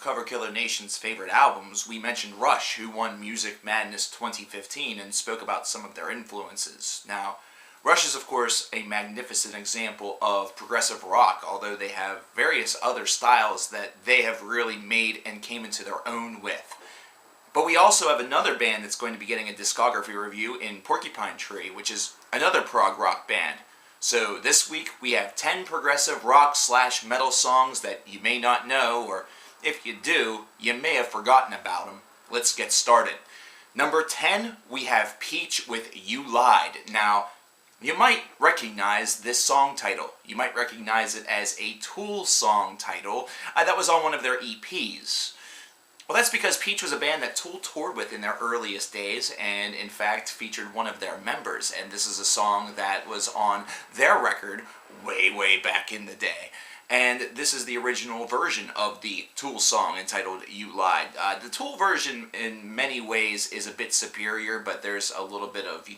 of Cover Killer Nation's favorite albums, we mentioned Rush, who won Music Madness 2015 and spoke about some of their influences. Now, Rush is of course a magnificent example of progressive rock, although they have various other styles that they have really made and came into their own with. But we also have another band that's going to be getting a discography review in Porcupine Tree, which is another prog rock band. So this week we have 10 progressive rock / metal songs that you may not know, or if you do, you may have forgotten about them. Let's get started. Number 10, we have Peach with You Lied. Now, you might recognize this song title. You might recognize it as a Tool song title that was on one of their EPs. Well, that's because Peach was a band that Tool toured with in their earliest days, and in fact featured one of their members, and this is a song that was on their record way back in the day. And this is the original version of the Tool song entitled You Lied. The Tool version in many ways is a bit superior, but there's a little bit of,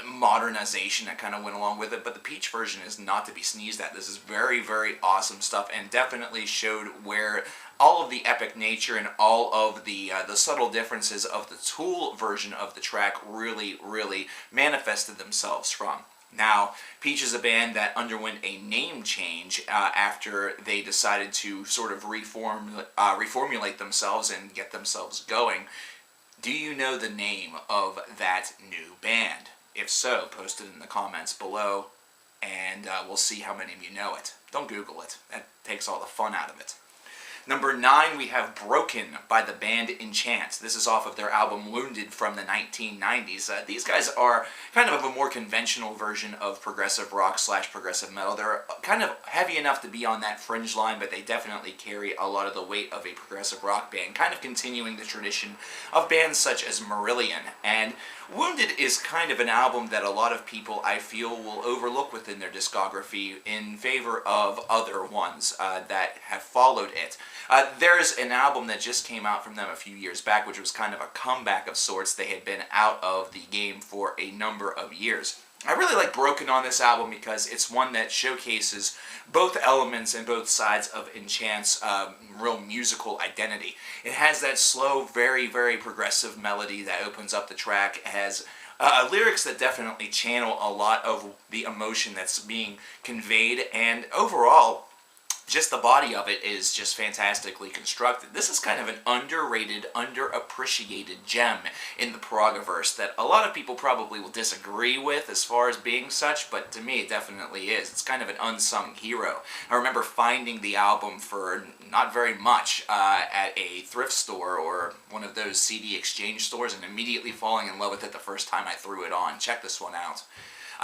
modernization that kind of went along with it, but the Peach version is not to be sneezed at. This is very awesome stuff, and definitely showed where all of the epic nature and all of the subtle differences of the Tool version of the track really manifested themselves from. Now, Peach is a band that underwent a name change after they decided to sort of reformulate themselves and get themselves going. Do you know the name of that new band? If so, post it in the comments below, and we'll see how many of you know it. Don't Google it. That takes all the fun out of it. Number 9, we have Broken by the band Enchance. This is off of their album Wounded from the 1990s. These guys are kind of a more conventional version of progressive rock / progressive metal. They're kind of heavy enough to be on that fringe line, but they definitely carry a lot of the weight of a progressive rock band, kind of continuing the tradition of bands such as Marillion. And Wounded is kind of an album that a lot of people, I feel, will overlook within their discography in favor of other ones that have followed it. There's an album that just came out from them a few years back, which was kind of a comeback of sorts. They had been out of the game for a number of years. I really like Broken on this album because it's one that showcases both elements and both sides of Enchance real musical identity. It has that slow, very progressive melody that opens up the track. It has lyrics that definitely channel a lot of the emotion that's being conveyed, and overall, just the body of it is just fantastically constructed. This is kind of an underrated, underappreciated gem in the progiverse that a lot of people probably will disagree with as far as being such, but to me it definitely is. It's kind of an unsung hero. I remember finding the album for not very much at a thrift store or one of those CD exchange stores and immediately falling in love with it the first time I threw it on. Check this one out.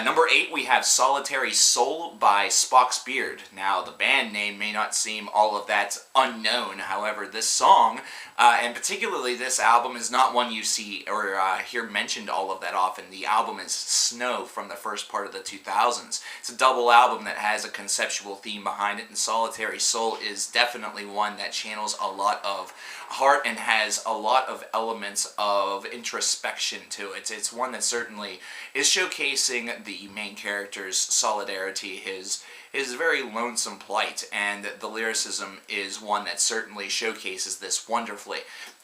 Number 8, we have Solitary Soul by Spock's Beard. Now, the band name may not seem all of that unknown. However, this song, and particularly this album, is not one you see or hear mentioned all of that often. The album is Snow from the first part of the 2000s. It's a double album that has a conceptual theme behind it, and Solitary Soul is definitely one that channels a lot of heart and has a lot of elements of introspection to it. It's one that certainly is showcasing the main character's solidarity, his very lonesome plight, and the lyricism is one that certainly showcases this wonderfully.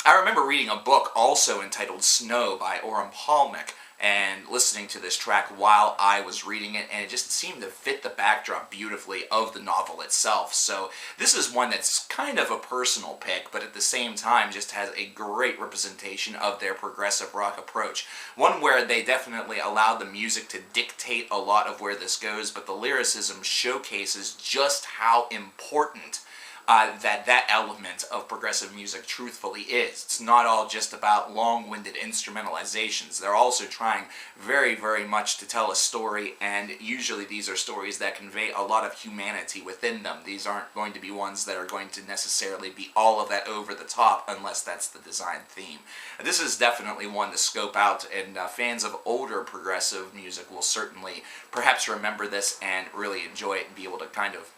I remember reading a book also entitled Snow by Orem Palmick, and listening to this track while I was reading it, and it just seemed to fit the backdrop beautifully of the novel itself. So this is one that's kind of a personal pick, but at the same time just has a great representation of their progressive rock approach. One where they definitely allowed the music to dictate a lot of where this goes, but the lyricism showcases just how important that element of progressive music truthfully is. It's not all just about long-winded instrumentalizations. They're also trying very much to tell a story, and usually these are stories that convey a lot of humanity within them. These aren't going to be ones that are going to necessarily be all of that over the top unless that's the design theme. This is definitely one to scope out, and fans of older progressive music will certainly perhaps remember this and really enjoy it and be able to kind of,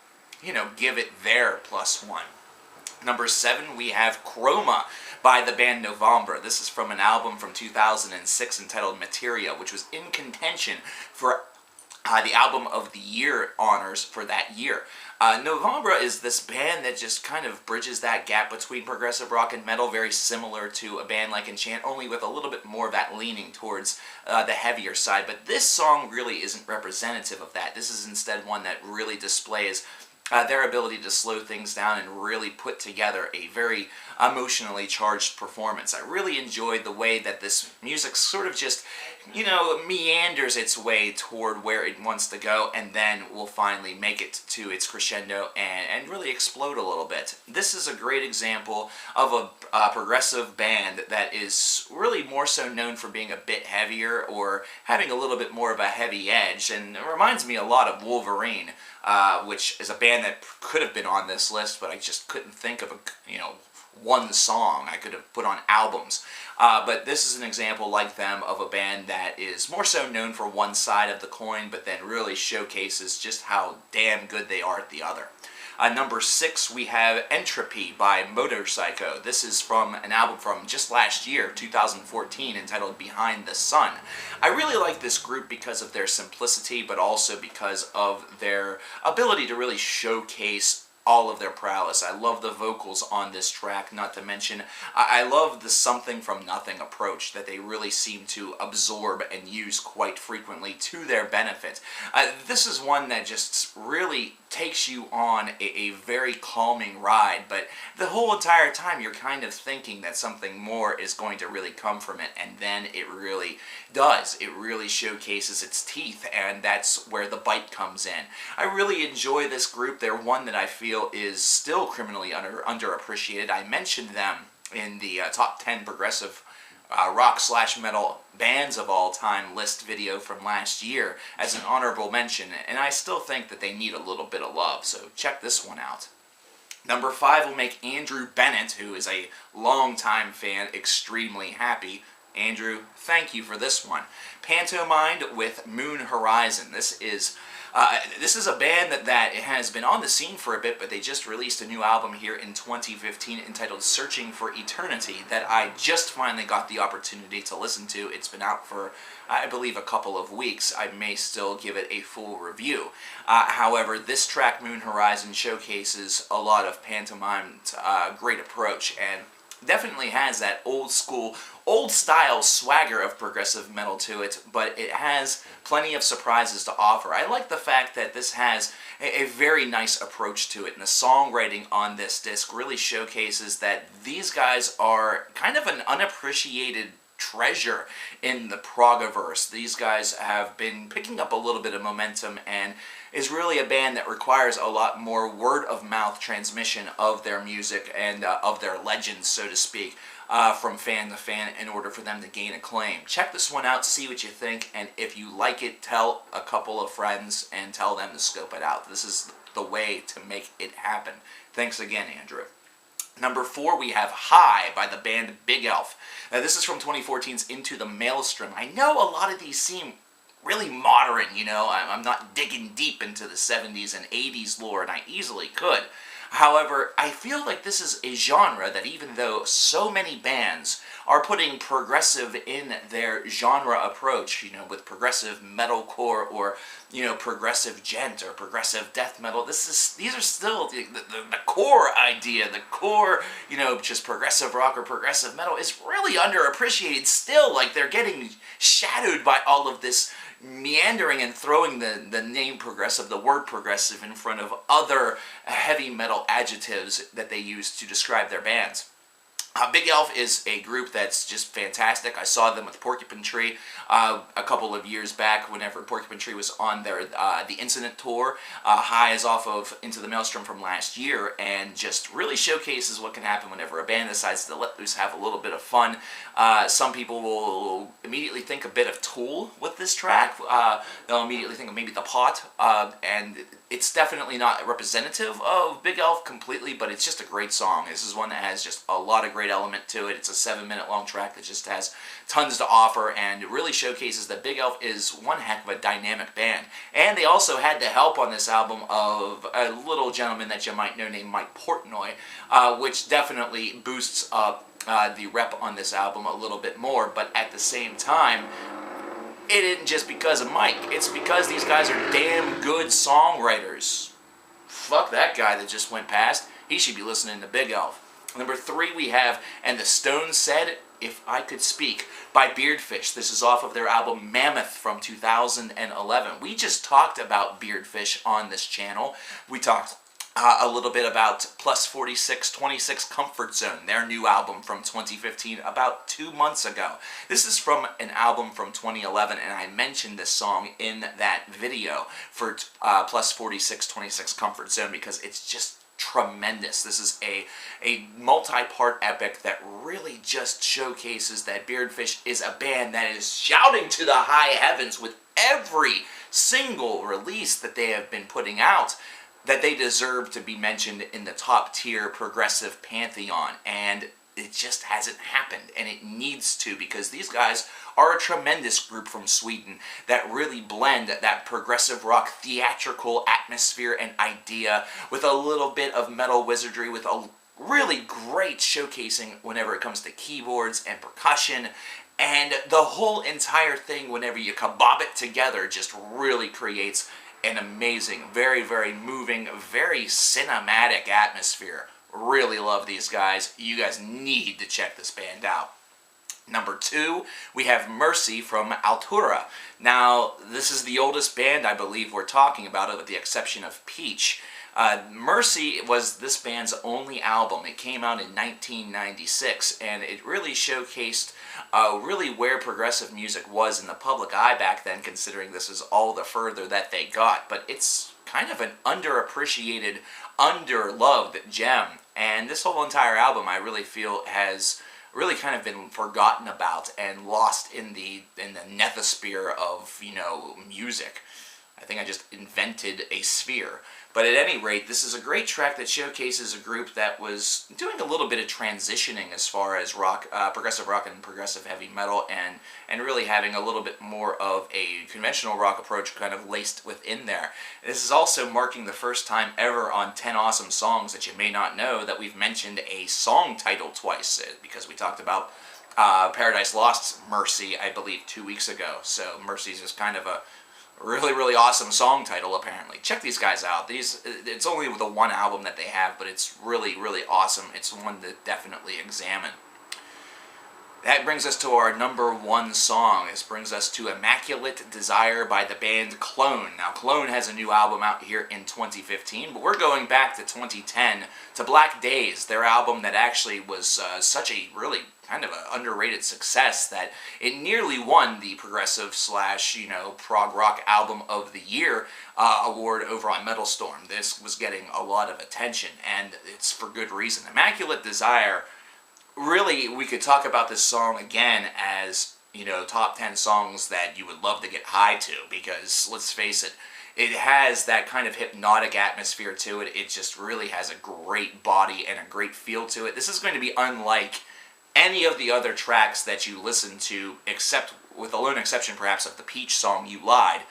give it their +1. Number 7, we have Chroma by the band November. This is from an album from 2006 entitled Materia, which was in contention for the Album of the Year honors for that year. November is this band that just kind of bridges that gap between progressive rock and metal, very similar to a band like Enchance, only with a little bit more of that leaning towards the heavier side. But this song really isn't representative of that. This is instead one that really displays their ability to slow things down and really put together a very emotionally charged performance. I really enjoyed the way that this music sort of just, meanders its way toward where it wants to go, and then will finally make it to its crescendo and really explode a little bit. This is a great example of a progressive band that is really more so known for being a bit heavier or having a little bit more of a heavy edge, and it reminds me a lot of Wolverine, which is a band that could have been on this list, but I just couldn't think of one song I could have put on albums. But this is an example like them of a band that is more so known for one side of the coin, but then really showcases just how damn good they are at the other. Number 6, we have Entropy by Motorcylce. This is from an album from just last year, 2014, entitled Behind the Sun. I really like this group because of their simplicity, but also because of their ability to really showcase all of their prowess. I love the vocals on this track, not to mention I love the something from nothing approach that they really seem to absorb and use quite frequently to their benefit. This is one that just really takes you on a very calming ride, but the whole entire time you're kind of thinking that something more is going to really come from it, and then it really does. It really showcases its teeth, and that's where the bite comes in. I really enjoy this group. They're one that I feel is still criminally underappreciated. I mentioned them in the top 10 progressive rock/metal bands of all time list video from last year as an honorable mention, and I still think that they need a little bit of love, so check this one out. Number 5 will make Andrew Bennett, who is a longtime fan, extremely happy. Andrew, thank you for this one. Panto Mind with Moon Horizon. This is a band that has been on the scene for a bit, but they just released a new album here in 2015 entitled Searching for Eternity that I just finally got the opportunity to listen to. It's been out for, I believe, a couple of weeks. I may still give it a full review. However, this track, Moon Horizon, showcases a lot of Pantomime's great approach, and definitely has that old school, old style swagger of progressive metal to it, but it has plenty of surprises to offer. I like the fact that this has a very nice approach to it, and the songwriting on this disc really showcases that these guys are kind of an unappreciated treasure in the progiverse. These guys have been picking up a little bit of momentum and is really a band that requires a lot more word-of-mouth transmission of their music and of their legends, so to speak, from fan to fan in order for them to gain acclaim. Check this one out, see what you think, and if you like it, tell a couple of friends and tell them to scope it out. This is the way to make it happen. Thanks again, Andrew. Number 4, we have High by the band Big Elf. Now, this is from 2014's Into the Maelstrom. I know a lot of these seem really modern, I'm not digging deep into the 70s and 80s lore, and I easily could. However, I feel like this is a genre that, even though so many bands are putting progressive in their genre approach, with progressive metalcore or, progressive gent or progressive death metal, these are still the core idea, the core, just progressive rock or progressive metal is really underappreciated still. Like, they're getting shadowed by all of this meandering and throwing the name progressive, the word progressive, in front of other heavy metal adjectives that they use to describe their bands. Big Elf is a group that's just fantastic. I saw them with Porcupine Tree a couple of years back whenever Porcupine Tree was on their The Incident tour. High is off of Into the Maelstrom from last year, and just really showcases what can happen whenever a band decides to let loose, have a little bit of fun. Some people will immediately think a bit of Tool with this track. They'll immediately think of maybe The Pot, and it's definitely not representative of Big Elf completely, but it's just a great song. This is one that has just a lot of great element to it. It's a 7-minute long track that just has tons to offer, and it really showcases that Big Elf is one heck of a dynamic band. And they also had the help on this album of a little gentleman that you might know named Mike Portnoy, which definitely boosts up the rep on this album a little bit more, but at the same time, it isn't just because of Mike. It's because these guys are damn good songwriters. fuck that guy that just went past. He should be listening to Big Elf. Number 3 we have And the Stones Said If I Could Speak by Beardfish. This is off of their album Mammoth from 2011. We just talked about Beardfish on this channel. We talked a little bit about Plus 46 26 Comfort Zone, their new album from 2015, about 2 months ago. This is from an album from 2011, and I mentioned this song in that video for Plus 46 26 Comfort Zone because it's just tremendous. This is a multi-part epic that really just showcases that Beardfish is a band that is shouting to the high heavens with every single release that they have been putting out, that they deserve to be mentioned in the top tier progressive pantheon, and it just hasn't happened, and it needs to, because these guys are a tremendous group from Sweden that really blend that progressive rock theatrical atmosphere and idea with a little bit of metal wizardry, with a really great showcasing whenever it comes to keyboards and percussion, and the whole entire thing, whenever you kabob it together, just really creates an amazing, very, very moving, very cinematic atmosphere. Really love these guys. You guys need to check this band out. Number 2, we have Mercy from Altura. Now, this is the oldest band I believe we're talking about, with the exception of Peach. Mercy was this band's only album. It came out in 1996, and it really showcased really where progressive music was in the public eye back then, considering this is all the further that they got. But it's kind of an underappreciated, underloved gem, and this whole entire album I really feel has really kind of been forgotten about and lost in the nethosphere of, you know, music. I think I just invented a sphere. But at any rate, this is a great track that showcases a group that was doing a little bit of transitioning as far as rock, progressive rock and progressive heavy metal, and really having a little bit more of a conventional rock approach kind of laced within there. This is also marking the first time ever on 10 Awesome Songs that you may not know that we've mentioned a song title twice, because we talked about Paradise Lost's Mercy, I believe, 2 weeks ago. So Mercy's is kind of a really, really awesome song title, apparently. Check these guys out. It's only the one album that they have, but it's really, really awesome. It's one to definitely examine. That brings us to our number 1 song. This brings us to Immaculate Desire by the band Clone. Now, Clone has a new album out here in 2015, but we're going back to 2010 to Black Days, their album that actually was such a really kind of an underrated success that it nearly won the progressive / you know, prog rock album of the year award over on Metal Storm. This was getting a lot of attention, and it's for good reason. Immaculate Desire, really, we could talk about this song again as, you know, top 10 songs that you would love to get high to, because let's face it, it has that kind of hypnotic atmosphere to it. It just really has a great body and a great feel to it. This is going to be unlike any of the other tracks that you listen to, except with the lone exception perhaps of the Peach song You Lied,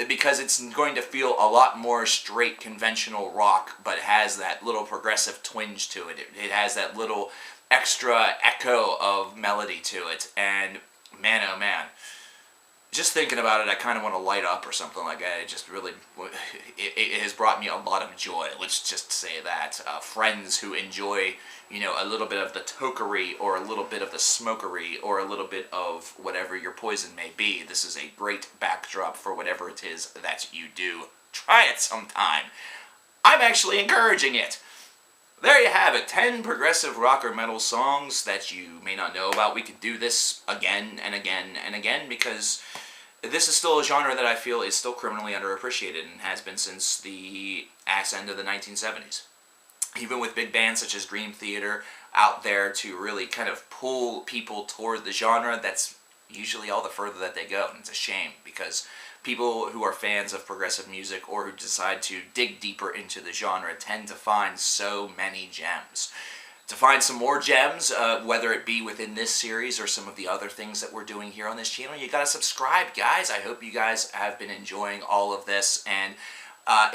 because it's going to feel a lot more straight conventional rock, but has that little progressive twinge to it. It has that little extra echo of melody to it, and man, oh man, just thinking about it, I kind of want to light up or something like that. It just really, it has brought me a lot of joy, let's just say that. Friends who enjoy, you know, a little bit of the tokery, or a little bit of the smokery, or a little bit of whatever your poison may be. This is a great backdrop for whatever it is that you do. Try it sometime. I'm actually encouraging it. There you have it, 10 progressive rock or metal songs that you may not know about. We could do this again and again and again, because this is still a genre that I feel is still criminally underappreciated, and has been since the ass end of the 1970s. Even with big bands such as Dream Theater out there to really kind of pull people toward the genre, that's usually all the further that they go, and it's a shame, because people who are fans of progressive music, or who decide to dig deeper into the genre, tend to find so many gems. To find some more gems, whether it be within this series or some of the other things that we're doing here on this channel, you gotta subscribe, guys. I hope you guys have been enjoying all of this, and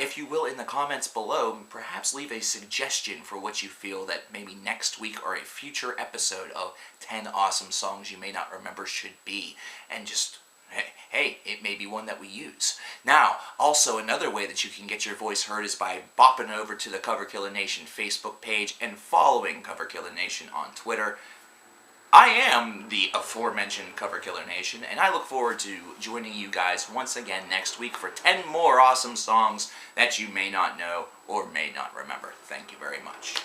if you will, in the comments below, perhaps leave a suggestion for what you feel that maybe next week or a future episode of 10 Awesome Songs You May Not Remember should be. And just, hey, hey, it may be one that we use. Now, also another way that you can get your voice heard is by bopping over to the Cover Killer Nation Facebook page and following Cover Killer Nation on Twitter. I am the aforementioned Cover Killer Nation, and I look forward to joining you guys once again next week for 10 more awesome songs that you may not know or may not remember. Thank you very much.